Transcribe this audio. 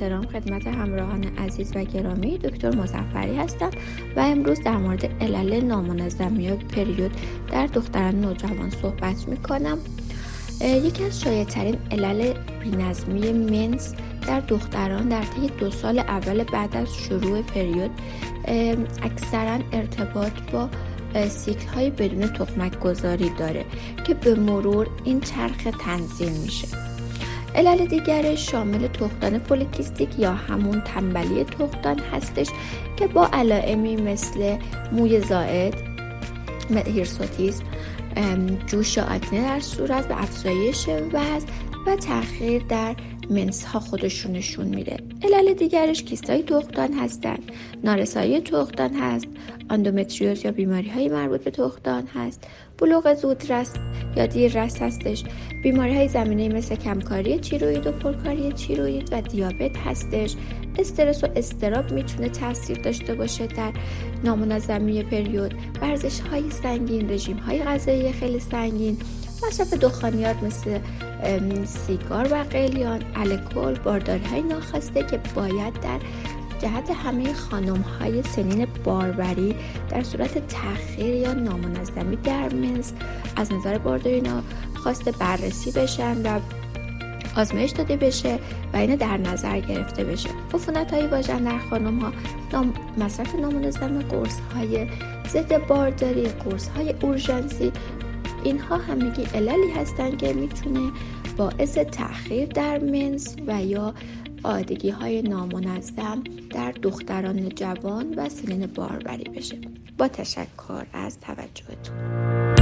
احترام خدمت همراهان عزیز و گرامی، دکتر مظفری هستم و امروز در مورد علل نامنظمی پریود در دختران نوجوان صحبت میکنم. یکی از شایع‌ترین علل بی‌نظمی منس در دختران در طی 2 سال اول بعد از شروع پریود اکثرا ارتباط با سیکل های بدون تخمک گذاری داره که به مرور این چرخ تنظیم میشه. علل دیگرش شامل تخمدان پولیکیستیک یا همون تنبلی تخمدان هستش که با علائمی مثل موی زائد، هیرسوتیسم، جوش آکنه در صورت و افزایش وزن و تأخیر در منس ها خودشون نشون میده. علل دیگرش کیستای تخمدان هستن، نارسایی تخمدان هست، اندومتریوز یا بیماری های مربوط به تخمدان هست، بلوغ زودرس یا دیررس هستش، بیماری های زمینه مثل کمکاری تیروئید و پرکاری تیروئید و دیابت هستش. استرس و اضطراب میتونه تاثیر داشته باشه در نامنظمی پریود. ورزش های سنگین، رژیم های غذایی خیلی سنگین، مصرف دخانیات مثل سیگار و قلیان، الکل، بارداری های ناخواسته که باید در جهت همه خانم های سنین باروری در صورت تأخیر یا نامنظمی در منس از نظر بارداری ناخواسته بررسی بشن و آزمایش داده بشه و اینا در نظر گرفته بشه. عفونت های واژن در خانم ها، مصرف نامنظم قرص های ضد بارداری، قرص های اورژانسی، اینها همگی عللی هستن که میتونه باعث تأخیر در منس و یا آلودگی های نامنظم در دختران جوان و سنین باروری بشه. با تشکر از توجهتون.